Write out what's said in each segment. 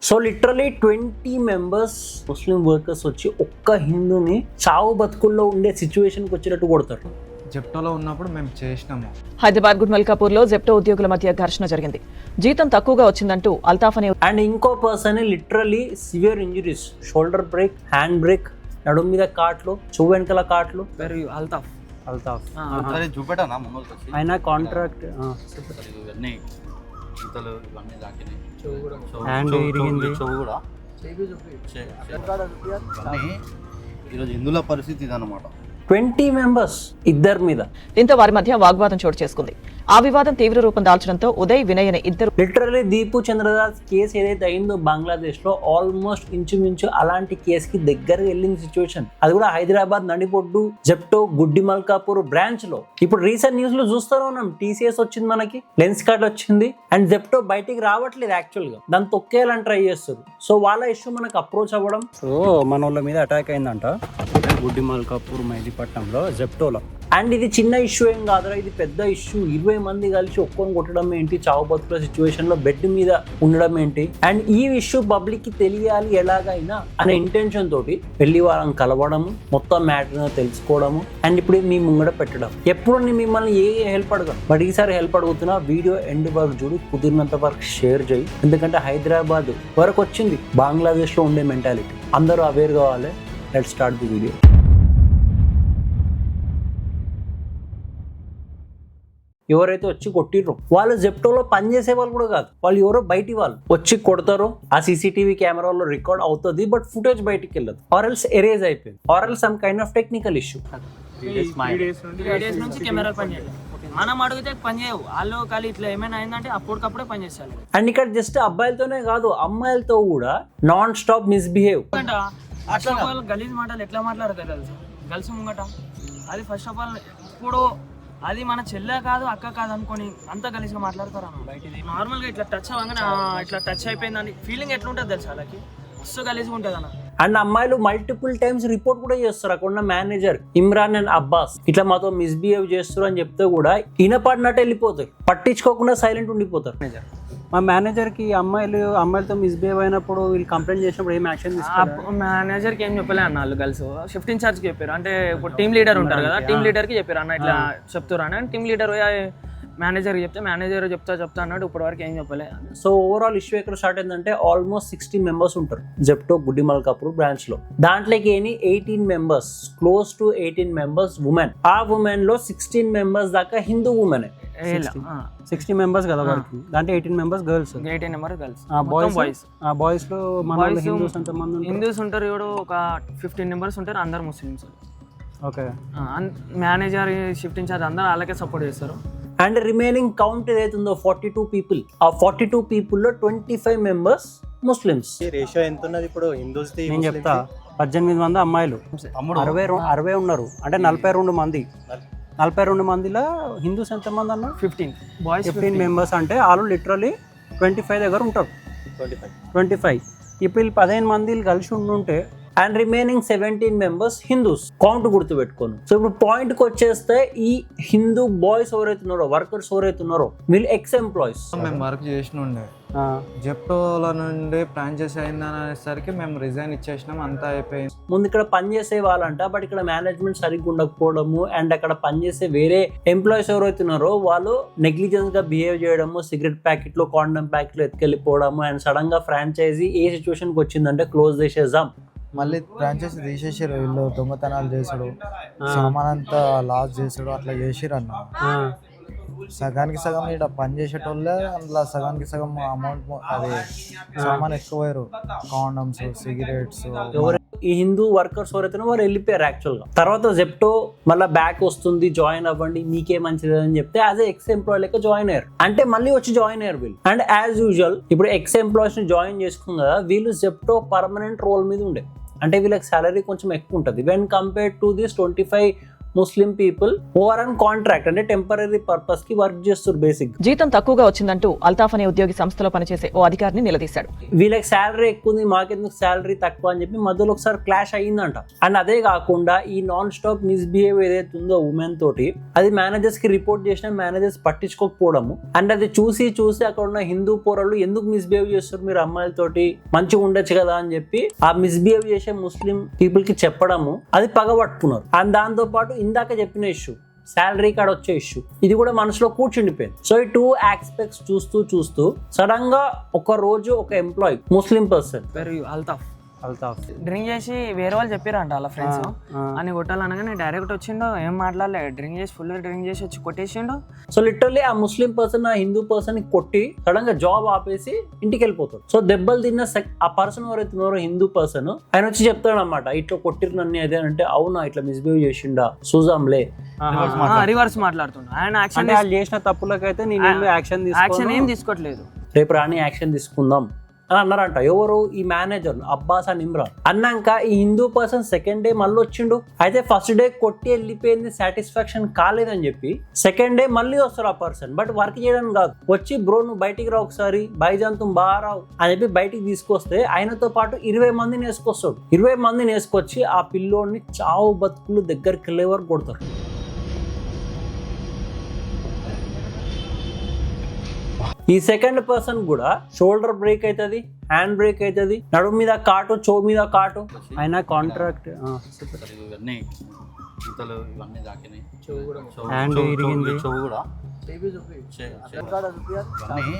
So literally 20 members ముస్లిం workers వచ్చి ఒక్క హిందూని చావు బతుకుల్లో ఉండే సిచ్యువేషన్కి వచ్చేటట్టు కొడతారు. జెప్టోలో ఉన్నప్పుడు మేము చేసినాము. హైదరాబాద్ గుడ్మల్కాపూర్లో జెప్టో ఉద్యోగుల మధ్య ఘర్షణ జరిగింది. జీతం తక్కువగా వచ్చిందంటూ అల్తాఫ్ అనే అండ్ ఇంకో person literally severe injuries, shoulder break, hand brake, నడుము మీద కాట్లు, చెవు వెనకాల కాట్లు. అల్తాఫ్ చూపెట్టానా ఆయన కాంట్రాక్ట్ ఇవన్నీ గీతలు ఇవన్నీ దాకినాయి. హ్యాండ్ ఇరిగింది. చెవు కూడా ఇవన్నీ ఈరోజు హిందువుల పరిస్థితి ఇదన్నమాట. 20 మెంబర్స్ ఇద్దరి మీద. దీంతో వారి మధ్య వాగ్వాదం చోటు చేసుకుంది. ఆ వివాదం తీవ్ర రూపం దాల్చడంతో ఉదయ్, వినయ్ అనే ఇద్దరు లిటరలీ దీపు చంద్రదాస్ కేసు ఏదైతే అయిందో బంగ్లాదేశ్ లో ఆల్మోస్ట్ ఇంచుమించు అలాంటి కేసుకి దగ్గరగా వెళ్ళింది సిచ్యువేషన్. అది కూడా హైదరాబాద్ నడిబొడ్డు జెప్టో గుడ్డి మల్కాపూర్ బ్రాంచ్ లో. ఇప్పుడు రీసెంట్ న్యూస్ లో చూస్తూనే ఉన్నాం, TCS వచ్చింది, మనకి లెన్స్ కార్డ్ వచ్చింది, అండ్ జెప్టో బయటికి రావట్లేదు. యాక్చువల్ గా దాన్ని తొక్కేయాలని ట్రై చేస్తారు. సో వాళ్ళ ఇష్యూ మనకు అప్రోచ్ అవ్వడం, సో మన వాళ్ళ మీద అటాక్ అయిందంట గుడ్డి మల్కాపూర్ మెహదీపట్నంలో జెప్టోలో. అండ్ ఇది చిన్న ఇష్యూ ఏం కాదురా, ఇది పెద్ద ఇష్యూ. 20 మంది కలిసి ఒక్కొని కొట్టడం ఏంటి, చావు బతుకుల సిచ్యువేషన్ లో బెడ్ మీద ఉండడం ఏంటి. అండ్ ఈ ఇష్యూ పబ్లిక్ కి తెలియాలి ఎలాగైనా అనే ఇంటెన్షన్ తోటి వెళ్ళి వాళ్ళని కలవడము, మొత్తం మ్యాటర్ తెలుసుకోవడము, అండ్ ఇప్పుడు మీ ముంగడ పెట్టడం. ఎప్పుడు నేను మిమ్మల్ని ఏ హెల్ప్ అడగను, బట్ ఈసారి హెల్ప్ అడుగుతున్నా. వీడియో ఎండ్ వరకు చూడు, కుదిరినంత వరకు షేర్ చేయి. ఎందుకంటే హైదరాబాద్ వరకు వచ్చింది బంగ్లాదేశ్ లో ఉండే మెంటాలిటీ. అందరూ అవేర్ కావాలి. Let's start the video. ఎవరైతే వచ్చి కొట్టిర్రో వాళ్ళు జెప్టోలో పనిచేసే వాళ్ళు కూడా కాదు, వాళ్ళు ఎవరో బయటి వాళ్ళు వచ్చి కొడతారో ఆ CCTV కెమెరాలో రికార్డ్ అవుతుంది, బట్ ఫుటేజ్ బయటికి వెళ్ళదు, ఆర్ఎల్స్ ఎరేజ్ అయిపోయింది, ఆర్ఎల్స్ some kind of technical issue. 3 days నుంచి కెమెరాలు పనిచేయాలి. మనం అడిగితే పని చేయవు, వాళ్ళు ఖాళీ ఇట్లా ఏమైనా అయిందంటే అప్పటికప్పుడే పని చేస్తారు. అండ్ ఇక్కడ జస్ట్ అబ్బాయిలతోనే కాదు, అమ్మాయిలతో కూడా non stop misbehave. First of all గలీజ్ మాటలు ఎట్లా మాట్లాడతారు తెలుసు, గర్ల్స్ ముంగట. అది ఫస్ట్ ఆఫ్ ఆల్ ఇప్పుడు అది మన చెల్లె కాదు, అక్క కాదు అనుకొని అంత గలీజ్గా మాట్లాడతారు అన్న బయటిది. నార్మల్గా ఇట్లా టచ్ అవ్వగానే ఇట్లా టచ్ అయిపోయిందని ఫీలింగ్ ఎట్లుంటుంది తెలుసు వాళ్ళకి, మస్తు గలీజ్గా ఉంటుంది అన్న. అండ్ అమ్మాయిలు మల్టిపుల్ టైమ్స్ రిపోర్ట్ కూడా చేస్తారు. అక్కడ ఉన్న మేనేజర్ ఇమ్రాన్ అండ్ అబ్బాస్ ఇట్లా మాతో మిస్బిహేవ్ చేస్తారు అని చెప్తే కూడా ఇనపడినట్టు వెళ్ళిపోతారు, పట్టించుకోకుండా సైలెంట్ ఉండిపోతారు. మా మేనేజర్కి అమ్మాయిలతో మిస్బిహేవ్ అయినప్పుడు వీళ్ళు కంప్లైంట్ చేసినప్పుడు ఏం యాక్షన్ తీసుకోవాలి? మేనేజర్కి ఏం చెప్పలే అన్న, వాళ్ళు గర్ల్స్ షిఫ్ట్ ఇన్ఛార్జ్కి చెప్పారు. అంటే ఇప్పుడు టీమ్ లీడర్ ఉంటారు కదా, టీమ్ లీడర్కి చెప్పారు అన్న ఇట్లా చెప్తారు అని. టీమ్ లీడర్ మేనేజర్కి చెప్తే మేనేజర్ చెప్తా అన్నాడు. ఇప్పటి వరకు ఏం చెప్పలే. సో ఓవరాల్ ఇష్యూ ఎక్కడ స్టార్ట్ అయిందంటే ఆల్మోస్ట్ 60 మెంబర్స్ ఉంటారు జెప్టో గుడ్డి మల్కాపూర్ బ్రాంచ్ లో. దాంట్లోకి 18 members, close to 18 members women. ఆ ఉమెన్ లో 16 మెంబర్స్ దాకా హిందూ ఉమెన్. 60 మెంబర్స్ కదా వాళ్ళకి, దాంట్లో 18 members girls. 18 members girls. Boys లో మన హిందూస్ ఎంతమంది? హిందూస్ ఉంటారు ఇప్పుడు ఒక 15 మెంబర్స్ ఉంటారు, అందరు Muslims. Okay. Manager, shift incharge అందరూ వాళ్ళకే సపోర్ట్ చేస్తారు. అండ్ రిమైనింగ్ కౌంట్ ఏదైతుందో 42 పీపుల్, ఆ 42 పీపుల్ లో 25 మెంబర్స్ ముస్లిమ్స్. రేషియో ఎంత ఉన్నది ఇప్పుడు హిందూస్? నేను చెప్తా, 18 మంది అమ్మాయిలు, 60 ఉన్నారు, అంటే 42 మంది. 42 మందిలో హిందూస్ ఎంత మంది అన్న? 15 మెంబర్స్. అంటే వాళ్ళు లిటరలీ 25 దగ్గర ఉంటారు. 25 ఇప్పుడు 15 మంది కలిసి ఉండుంటే and remaining 17 members Hindus. Count గుర్తు పెట్టుకోను. సో ఇప్పుడు పాయింట్కి వచ్చేస్తే ఈ హిందూ బాయ్స్ ఎవరైతే ఉన్నారో, వర్కర్స్ ఎవరైతే ఉన్నారో, వీళ్ళు ఎక్స్ ఎంప్లాయీస్. మేము వర్క్ చేసిన ఉండే జెప్టోల నుండి ఫ్రాంచైజ్ అయిందనేసరికి మేము రిజైన్ ఇచ్చేసినాం, అంతా అయిపోయింది. ముందు ఇక్కడ పనిచేసే వాళ్ళంట, బట్ ఇక్కడ మేనేజ్మెంట్ సరిగ్గా ఉండకపోవడము, అండ్ అక్కడ పనిచేసే వేరే ఎంప్లాయీస్ ఎవరైతే ఉన్నారో వాళ్ళు నెగ్లిజెన్స్ గా బిహేవ్ చేయడము, సిగరెట్ ప్యాకెట్లు, కాండమ్ ప్యాకెట్లు ఎత్తుకెళ్ళిపోవడము, అండ్ సడన్ గా ఫ్రాంచైజీ ఏ సిచ్యువేషన్కి వచ్చిందంటే క్లోజ్ చేసేద్దాం, మళ్ళీ ఫ్రాంచైజీ తీసేసారు. వీళ్ళు దొంగతనాలు చేసుడు, సామాన్ అంతా లాస్ చేసుడు, అట్లా చేసిరు అన్న. సగానికి సగం ఇక్కడ పని చేసేటోళ్ళే, అందులో సగానికి సగం అమౌంట్ అది సామాన్ ఎక్కువయ్యారు. Condoms, cigarettes. ఈ హిందూ వర్కర్స్ ఎవరైతే వాళ్ళు వెళ్ళిపోయారు యాక్చువల్ గా. తర్వాత జెప్టో మళ్ళీ బ్యాక్ వస్తుంది, జాయిన్ అవ్వండి, మీకే మంచిది అని చెప్తే యాజ్ ఎక్స్ ఎంప్లాయీ లెక్క జాయిన్ అయ్యారు. అంటే మళ్ళీ వచ్చి జాయిన్ అయ్యారు వీళ్ళు. అండ్ యాజ్ యూజువల్ ఇప్పుడు ఎక్స్ ఎంప్లాయీస్ ని జాయిన్ చేసుకున్న కదా, వీళ్ళు జెప్టో పర్మనెంట్ రోల్ మీద ఉండే, అంటే వీళ్ళకి సాలరీ కొంచెం ఎక్కువ ఉంటుంది when compare to this 25 Muslim people over on contract అంటే టెంపరీ పర్పస్ కి వర్క్ చేస్తారు బేసిక్. జీతం తక్కువగా వచ్చిందంటూ అల్తాఫ్ అనే ఉద్యోగి సంస్థలో పనిచేసే ఓ అధికారిని నిలదీశాడు. వీళ్ళకి శాలరీ ఎక్కువ ఉంది, మాకెందుకు శాలరీ తక్కువ అని చెప్పి మధ్యలో ఒకసారి క్లాష్ అయ్యిందంట. అండ్ అదే కాకుండా ఈ నాన్ స్టాప్ మిస్బిహేవ్ ఏదైతే ఉందో ఉమెన్ తోటి, అది మేనేజర్స్ కి రిపోర్ట్ చేసిన మేనేజర్స్ పట్టించుకోకపోవడము. అండ్ అది చూసి అక్కడ ఉన్న హిందూ పోరళ్ళు ఎందుకు మిస్బిహేవ్ చేస్తారు మీరు అమ్మాయిలతోటి, మంచిగా ఉండొచ్చు కదా అని చెప్పి ఆ మిస్బిహేవ్ చేసే ముస్లిం పీపుల్ కి చెప్పడము, అది పగబట్టుకున్నారు. అండ్ దాంతో పాటు ఇందాక చెప్పిన ఇష్యూ శాలరీ కార్డ్ వచ్చే ఇష్యూ, ఇది కూడా మనసులో కూర్చుండిపోయింది. సో ఈ 2 ఆస్పెక్ట్స్ చూస్తూ సడన్ గా ఒక రోజు ఒక ఎంప్లాయీ ముస్లిం పర్సన్ పేరు అల్తాఫ్ డ్రింక్ చేసి వేరే వాళ్ళు చెప్పారంట వాళ్ళ ఫ్రెండ్స్ అని కొట్టాలనగానే డైరెక్ట్ వచ్చిండు, ఏం మాట్లాడలేదు, డ్రింక్ చేసి ఫుల్ డ్రింక్ చేసి వచ్చి కొట్టేసిండు. సో లిటరల్లీ ఆ ముస్లిం పర్సన్ ఆ హిందూ పర్సన్ కొట్టి సడన్ గా జాబ్ ఆపేసి ఇంటికి వెళ్ళిపోతాడు. సో దెబ్బలు తిన్న ఆ పర్సన్ ఎవరైతే ఉన్నారో హిందూ పర్సన్, ఆయన వచ్చి చెప్తాడు అనమాట, ఇట్లా కొట్టిరు నన్ను అదే అంటే, అవునా ఇట్లా మిస్బిహేవ్ చేసిండా చూసాంలే రివర్స్ మాట్లాడుతుండు. ఆయన యాక్షన్ చేసిన తప్పులకైతే నేను యాక్షన్ ఏం తీసుకోవట్లేదు, రేపు రాని యాక్షన్ తీసుకుందాం అని అన్నారంట. ఎవరు? ఈ మేనేజర్ అబ్బాస్ అండ్ ఇమ్రాన్. అన్నాక ఈ హిందూ పర్సన్ సెకండ్ డే మళ్ళీ వచ్చిండు. అయితే ఫస్ట్ డే కొట్టి వెళ్ళిపోయింది, సాటిస్ఫాక్షన్ కాలేదని చెప్పి సెకండ్ డే మళ్ళీ వస్తారు ఆ పర్సన్. బట్ వర్క్ చేయడానికి కాదు, వచ్చి బ్రో నువ్వు బయటికి రా ఒకసారి, బైజాన్ తుమ్ బాగా రావు అని చెప్పి బయటికి తీసుకొస్తే ఆయనతో పాటు 20 మందిని వేసుకొస్తాడు. 20 మందిని వేసుకొచ్చి ఆ పిల్లోడిని చావు బతుకులు దగ్గరికి వెళ్ళే వరకు కొడతారు. ఈ సెకండ్ పర్సన్ కూడా షోల్డర్ బ్రేక్ అవుతుంది, హ్యాండ్ బ్రేక్ అవుతుంది, నడుము మీద కాటు, చో మీద కాటు. ఆయన కాంట్రాక్ట్ ఇవన్నీ ఈతలు ఇవన్నీ తాకినాయి, హ్యాండ్ ఇరిగింది, చెవు కూడా. ఇవన్నీ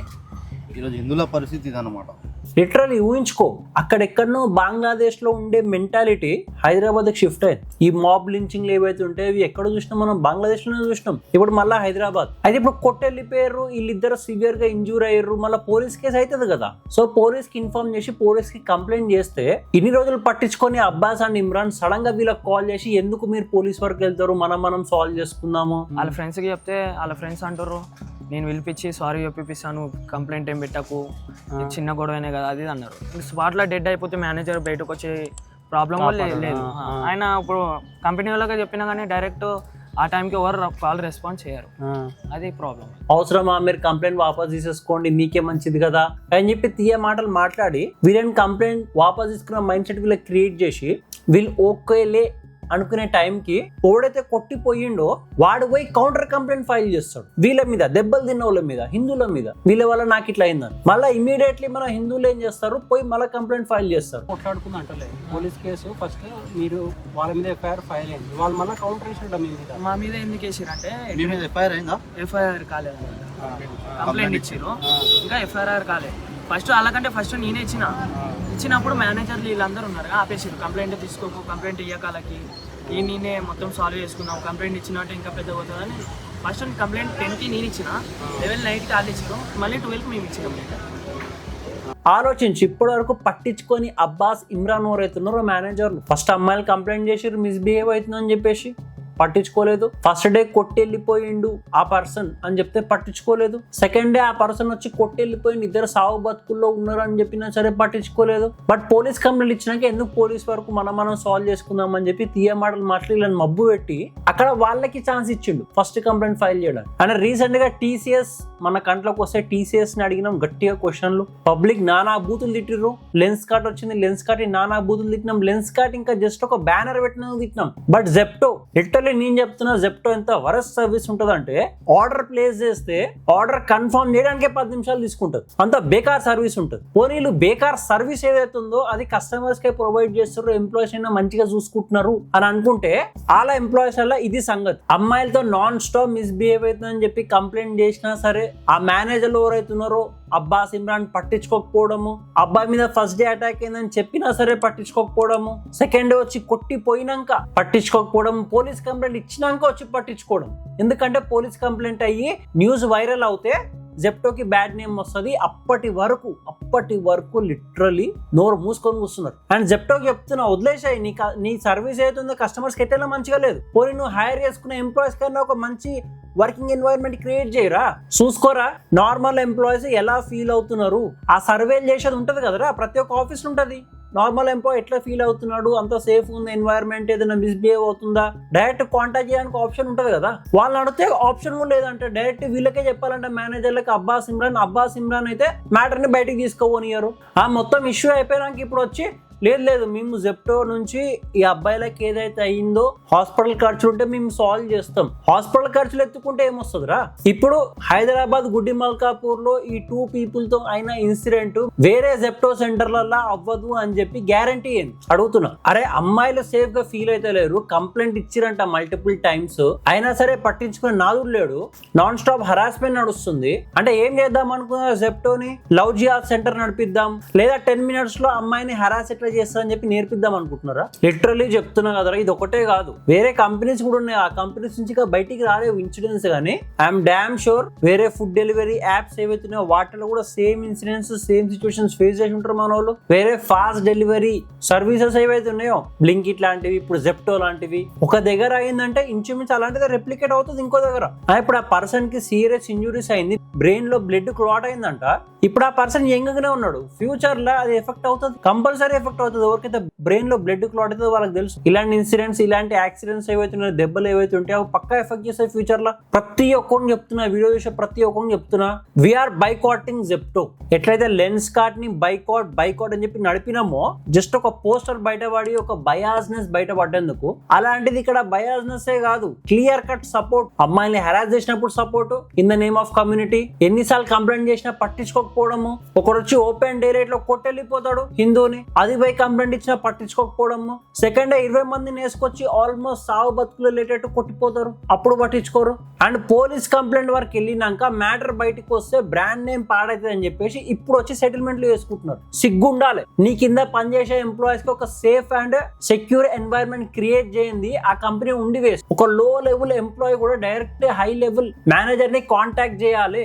ఈరోజు హిందువుల పరిస్థితి ఇదన్నమాట. లిటరల్లీ ఊహించుకో, అక్కడెక్కడనో బంగ్లాదేశ్ లో ఉండే మెంటాలిటీ హైదరాబాద్ కి షిఫ్ట్ అయింది. ఈ మాబ్ లించింగ్లు ఏవైతే ఉంటాయో ఇవి ఎక్కడ చూసినాం మనం, బంగ్లాదేశ్ లోనే చూసినాం. ఇప్పుడు మళ్ళీ హైదరాబాద్. అయితే ఇప్పుడు కొట్టెళ్ళిపోయారు, వీళ్ళిద్దరు సివియర్ గా ఇంజూర్ అయ్యారు, మళ్ళీ పోలీస్ కేసు అవుతుంది కదా. సో పోలీస్ కి ఇన్ఫార్మ్ చేసి పోలీస్ కి కంప్లైంట్ చేస్తే ఇన్ని రోజులు పట్టించుకొని అబ్బాస్ అండ్ ఇమ్రాన్ సడన్ గా వీళ్ళకి కాల్ చేసి ఎందుకు మీరు పోలీస్ వరకు వెళ్తారు, మనం సాల్వ్ చేసుకుందాము. వాళ్ళ ఫ్రెండ్స్ కి చెప్తే వాళ్ళ ఫ్రెండ్స్ అంటారు, నేను పిలిపించి సారీ చెప్పిస్తాను, కంప్లైంట్ ఏం పెట్టకు, చిన్న గొడవనే కదా అది అన్నారు. స్పాట్లో డెడ్ అయిపోతే మేనేజర్ బయటకు వచ్చే ప్రాబ్లం లేదు. ఆయన ఇప్పుడు కంపెనీ వాళ్ళకి చెప్పినా కానీ డైరెక్ట్ ఆ టైంకి ఎవరు కాల్ రెస్పాన్స్ చేయరు, అది ప్రాబ్లం. అవసరమా మీరు కంప్లైంట్ వాపస్ తీసేసుకోండి మీకే మంచిది కదా అని చెప్పి తీయ మాటలు మాట్లాడి వీళ్ళని కంప్లైంట్ వాపస్ తీసుకున్న మైండ్ సెట్ వీళ్ళకి క్రియేట్ చేసి వీళ్ళు ఓకేలే అనుకునే టైంకి ఎవడైతే కొట్టిపోయిండో వాడు పోయి కౌంటర్ కంప్లైంట్ ఫైల్ చేస్తాడు వీళ్ళ మీద, దెబ్బలు తిన్న వాళ్ళ మీద, హిందువుల మీద. వీళ్ళ వల్ల నాకు ఇట్లా అయిందని మళ్ళీ ఇమీడియట్లీ మన హిందువులు ఏం చేస్తారు, పోయి మళ్ళీ కంప్లైంట్ ఫైల్ చేస్తారు. కొట్లాడుకుంది అంటలేదు పోలీస్ కేసు, ఫస్ట్ మీరు వాళ్ళ మీద ఎఫ్ఐఆర్ ఫైల్ అయింది, వాళ్ళు మళ్ళీ కౌంటర్ వేసాడు మీ మీద. మా మీద ఎందుకు వేసారంటే మీ మీద ఎఫ్ఐఆర్ అయిందా? ఎఫ్ఐఆర్ కాలేదు, కంప్లైంట్ ఇచ్చారు, ఇంకా ఎఫ్ఐఆర్ కాలేదు. ఫస్ట్ వాళ్ళకంటే ఫస్ట్ నేనే ఇచ్చినప్పుడు మేనేజర్లు వీళ్ళందరూ ఉన్నారు, ఆపేసారు, కంప్లైంట్ తీసుకోకు, కంప్లైంట్ ఇయ్యకాలకి నేనే మొత్తం సాల్వ్ చేసుకుందాం, కంప్లైంట్ ఇచ్చినట్టు ఇంకా పెద్ద పోతుందని ఫస్ట్ కంప్లైంట్ 10కి నేను ఇచ్చిన, 11 నైట్కి వాళ్ళు ఇచ్చారు, మళ్ళీ 12కి మేము ఇచ్చినాం. ఆలోచించి ఇప్పటి వరకు పట్టించుకొని అబ్బాస్ ఇమ్రాన్ ఎవరైతున్నారో మేనేజర్లు ఫస్ట్ అమ్మాయిలు కంప్లైంట్ చేసి మిస్బిహేవ్ అవుతుందని చెప్పేసి పట్టించుకోలేదు. ఫస్ట్ డే కొట్టెళ్ళిపోయిండు ఆ పర్సన్ అని చెప్తే పట్టించుకోలేదు. సెకండ్ డే ఆ పర్సన్ వచ్చి కొట్టెళ్ళిపోయిండు, ఇద్దరు సాగు బతుకుల్లో ఉన్నారు అని చెప్పినా సరే పట్టించుకోలేదు. బట్ పోలీస్ కంప్లైంట్ ఇచ్చినాక ఎందుకు పోలీస్ వరకు మనం సాల్వ్ చేసుకుందాం అని చెప్పి తీయ మాటలు మాట్లాడి వీళ్ళని మబ్బు పెట్టి అక్కడ వాళ్ళకి ఛాన్స్ ఇచ్చిండు ఫస్ట్ కంప్లైంట్ ఫైల్ చేయడానికి. అండ్ రీసెంట్ గా టీసీఎస్ మన కంట్లోకి వస్తే టీసీఎస్ ని అడిగినాం గట్టిగా క్వశ్చన్లు, పబ్లిక్ నానా బూతులు తిట్టిర్రు. లెన్స్ కార్ట్ వచ్చింది, లెన్స్ కార్ట్ నానా బూతులు తిట్టినాం. లెన్స్ కార్ట్ ఇంకా జస్ట్ ఒక బ్యానర్ పెట్టినందుకు తిట్టినాం. బట్ జెప్టో నేను చెప్తున్నా, జెప్టో ఎంత వరస్ట్ సర్వీస్ ఉంటుందంటే ఆర్డర్ ప్లేస్ చేస్తే ఆర్డర్ కన్ఫర్మ్ చేయడానికే 10 నిమిషాలు తీసుకుంటుంది, అంత బేకార్ సర్వీస్ ఉంటుంది. పోనీలు బేకార్ సర్వీస్ ఏదైతే ఉందో అది కస్టమర్స్ కే ప్రొవైడ్ చేస్తారు, ఎంప్లాయీస్ అయినా మంచిగా చూసుకుంటున్నారు అని అనుకుంటే అలా ఎంప్లాయీస్ వల్ల ఇది సంగతి. అమ్మాయిలతో నాన్ స్టాప్ మిస్బిహేవ్ అవుతుందని చెప్పి కంప్లైంట్ చేసినా సరే ఆ మేనేజర్లు ఎవరైతున్నారో అబ్బాస్ ఇమ్రాన్ పట్టించుకోకపోవడము, అబ్బాయి మీద ఫస్ట్ డే అటాక్ అయిందని చెప్పినా సరే పట్టించుకోకపోవడము, సెకండ్ డే వచ్చి కొట్టిపోయినాక పట్టించుకోకపోవడం, పోలీస్ కంప్లైంట్ ఇచ్చినాక వచ్చి పట్టించుకోవడం. ఎందుకంటే పోలీస్ కంప్లైంట్ అయ్యి న్యూస్ వైరల్ అవుతే జెప్టోకి బ్యాడ్ నేమ్ వస్తుంది. అప్పటి వరకు లిటరలీ నోరు మూసుకొని కూర్చున్నారు. అండ్ జెప్టోకి చెప్తున్నా, వదిలేసాయి, నీ సర్వీస్ ఏదైతుందో కస్టమర్స్కి ఎట్లా మంచిగా లేదు, పోనీ నువ్వు హైర్ చేసుకునే ఎంప్లాయీస్ కన్నా ఒక మంచి వర్కింగ్ ఎన్వైరన్మెంట్ క్రియేట్ చేయరా, చూసుకోరా నార్మల్ ఎంప్లాయీస్ ఎలా ఫీల్ అవుతున్నారు. ఆ సర్వేలు చేసేది ఉంటది కదరా, ప్రతి ఒక్క ఆఫీస్ ఉంటది. నార్మల్ ఎంప్లాయ్ ఎట్లా ఫీల్ అవుతున్నాడు, అంత సేఫ్ ఉంది ఎన్వైరన్మెంట్, ఏదైనా మిస్బిహేవ్ అవుతుందా, డైరెక్ట్ కాంటాక్ట్ చేయడానికి ఆప్షన్ ఉంటుంది కదా. వాళ్ళని అడిగితే ఆప్షన్ కూడా లేదంటే డైరెక్ట్ వీళ్ళకే చెప్పాలంటే మేనేజర్లకి అబ్బాస్ ఇమ్రాన్ అయితే మ్యాటర్ ని బయటికి తీసుకోనియరు. ఆ మొత్తం ఇష్యూ అయిపోయినాక ఇప్పుడు వచ్చి లేదు మేము జెప్టో నుంచి ఈ అబ్బాయిలకి ఏదైతే అయిందో హాస్పిటల్ ఖర్చులు ఉంటే మేము సాల్వ్ చేస్తాం. హాస్పిటల్ ఖర్చులు ఎత్తుకుంటే ఏమొస్తుందిరా? ఇప్పుడు హైదరాబాద్ గుడ్డి మల్కాపూర్ లో ఈ 2 people తో అయిన ఇన్సిడెంట్ వేరే జెప్టో సెంటర్లలో అవ్వదు అని చెప్పి గ్యారంటీ ఏంది అడుగుతున్నా. అరే అమ్మాయిలు సేఫ్ గా ఫీల్ అయితే లేరు, కంప్లైంట్ ఇచ్చిరంట మల్టిపుల్ టైమ్స్, అయినా సరే పట్టించుకుని నాదుడు లేడు, నాన్ స్టాప్ హరాస్మెంట్ నడుస్తుంది. అంటే ఏం చేద్దాం అనుకున్నా జెప్టోని లవ్ జిహాద్ సెంటర్ నడిపిద్దాం, లేదా 10 minutes లో అమ్మాయిని హరాస్ ఎట్లా చేస్తారని చెప్పి నేర్పిద్దాం అనుకుంటున్నారా? లిటరలీ చెప్తున్నా కదరా, ఇది ఒకటే కాదు, వేరే కంపెనీస్ కూడా ఉన్నాయి. ఆ కంపెనీస్ నుంచి బయటికి రాలేవు ఇన్సిడెంట్స్, కానీ ఐఎమ్ డామ్ షూర్ వేరే ఫుడ్ డెలివరీ యాప్స్ ఏవైతున్నాయో వాటిలో కూడా same incidents, same situations face చేసి ఉంటారు మన వాళ్ళు. వేరే ఫాస్ట్ డెలివరీ సర్వీసెస్ ఏవైతే ఉన్నాయో బ్లింకిట్ లాంటివి, ఇప్పుడు జెప్టో లాంటివి, ఒక దగ్గర అయిందంటే ఇంచుమించు అలాంటిది రెప్లికేట్ అవుతుంది ఇంకో దగ్గర. ఇప్పుడు ఆ పర్సన్ కి సీరియస్ ఇంజురీస్ అయింది, బ్రెయిన్ లో బ్లడ్ క్లాట్ అయిందంట. ఇప్పుడు ఆ పర్సన్ యంగ్ గానే ఉన్నాడు, ఫ్యూచర్ లో అది ఎఫెక్ట్ అవుతుంది, కంపల్సరీ ఎఫెక్ట్ అవుతుంది. ఎవరికైతే బ్రెయిన్ లో బ్లడ్ క్లాట్ అవుతుందో వాళ్ళకి తెలుసు. ఇలాంటి ఇన్సిడెంట్స్, ఇలాంటి యాక్సిడెంట్స్ ఏవైతే ఉన్నాయో, దెబ్బలు ఏవైతే ఉంటాయో అవి పక్కా ఎఫెక్ట్ చేస్తాయి ఫ్యూచర్ లో. ప్రతి ఒక్కరిని చెప్తున్నా, వీడియో చూసే ప్రతి ఒక్కరిని చెప్తున్నా, వీఆర్ బైకాటింగ్ జెప్టో. ఎట్లయితే లెన్స్ కార్ట్ ని బైకాట్ అని చెప్పి నడిపినామో, జస్ట్ ఒక పోస్టర్ బయటపడి ఒక బయాస్నెస్ బయటపడ్డందుకు, అలాంటిది ఇక్కడ బయాస్నెస్ ఏ కాదు, క్లియర్ కట్ సపోర్ట్. అమ్మాయిని హెరాస్ చేసినప్పుడు support in the name of community. ఎన్నిసార్లు కంప్లైంట్ చేసినా పట్టించుకోకపోవడము, ఒకరు వచ్చి ఓపెన్ డైరెక్ట్ లో కొట్టెళ్ళిపోతాడు హిందూని, అది పోయి కంప్లైంట్ ఇచ్చినా పట్టించుకోకపోవడము. సెకండ్ 20 మందిని వేసుకొచ్చి ఆల్మోస్ట్ సావు బతుకులు లేటట్టు కొట్టిపోతారు, అప్పుడు పట్టించుకోరు. అండ్ పోలీస్ కంప్లైంట్ వరకు వెళ్ళినాక మ్యాటర్ బయటకు వస్తే బ్రాండ్ నేమ్ పాడైతుంది అని చెప్పేసి ఇప్పుడు వచ్చి సెటిల్మెంట్లు చేసుకుంటున్నారు. సిగ్గుండాలి. నీ కింద పనిచేసే ఎంప్లాయీస్ కి ఒక safe and secure environment create చేయండి ఆ కంపెనీ ఉండి వేస్ట్. ఒక లో లెవెల్ ఎంప్లాయీ కూడా డైరెక్ట్ హై లెవెల్ మేనేజర్ ని కాంటాక్ట్ చేయాలి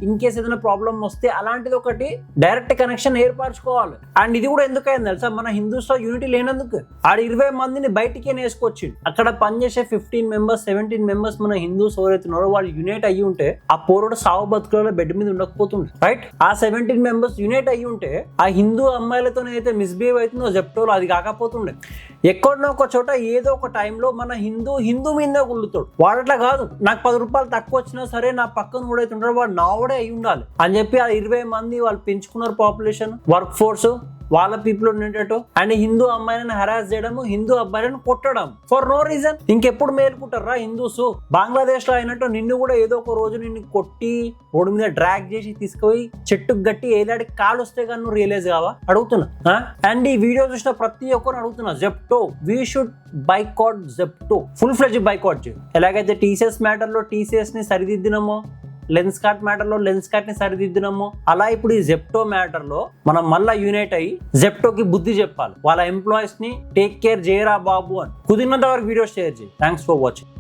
ఇన్ కేసు ఏదైనా ప్రాబ్లం వస్తే. అలాంటిది ఒకటి డైరెక్ట్ కనెక్షన్ ఏర్పరచుకోవాలి. అండ్ ఇది కూడా ఎందుకైంది తెలుసా, మన హిందూస్ లో యూనిటీ లేనందుకు. ఆడ 20 మందిని బయటికే నేసుకొచ్చిండు. అక్కడ పనిచేసే 15 members 17 members మన హిందూస్ ఎవరైతున్నారో వాళ్ళు యునైట్ అయ్యి ఉంటే ఆ పోరుడు సావు బతుకులలో బెడ్ మీద ఉండకపోతుండే, రైట్? ఆ 17 members యునైట్ అయ్యి ఉంటే ఆ హిందూ అమ్మాయిలతో అయితే మిస్బిహేవ్ అవుతుందో జెప్టోలో అది కాకపోతుండే. ఎక్కడనో ఒక చోట ఏదో ఒక టైంలో మన హిందూ మీద గుళ్ళుతాడు. వాడట్లా కాదు, నాకు 10 రూపాయలు తక్కువ వచ్చినా సరే నా పక్కన కూడా ఉంటాడు, వాడు నావడే అయి ఉండాలి అని చెప్పి ఆ 20 మంది వాళ్ళు పెంచుకున్నారు పాపులేషన్, వర్క్ ఫోర్స్, వాళ్ళ పీపుల్ ఉండేటట్టు. అండ్ హిందూ అమ్మాయిలను హెరాస్ చేయడము, హిందూ అబ్బాయిలను కొట్టడం ఫర్ నో రీజన్. ఇంకెప్పుడు మేలుకుంటారా హిందూస్? బంగ్లాదేశ్ లో అయినట్టు నిన్ను కూడా ఏదో ఒక రోజు నిన్ను కొట్టి రోడ్డు మీద డ్రాగ్ చేసి తీసుకుపోయి చెట్టుకు గట్టి ఏలాంటి కాలు వస్తే కానీ నువ్వు రియలైజ్ కావా అడుగుతున్నా. అండ్ ఈ వీడియో చూసిన ప్రతి ఒక్కరు అడుగుతున్నా, Zepto we should boycott Zepto, full fledged boycott చేయి. ఎలాగైతే టీసీఎస్ మ్యాటర్ లో టీసీఎస్ ని సరిదిద్దినామో, లెన్స్ కార్ట్ మ్యాటర్ లో లెన్స్ కార్ట్ ని సరిదిద్దినామో, అలా ఇప్పుడు ఈ జెప్టో మ్యాటర్ లో మనం మళ్ళా యూనైట్ అయ్యి జెప్టోకి బుద్ధి చెప్పాలి. వాళ్ళ ఎంప్లాయీస్ ని టేక్ కేర్ చేయరా బాబు అని. కుదిరినంత వరకు వీడియో షేర్ చేయి. Thanks for watching.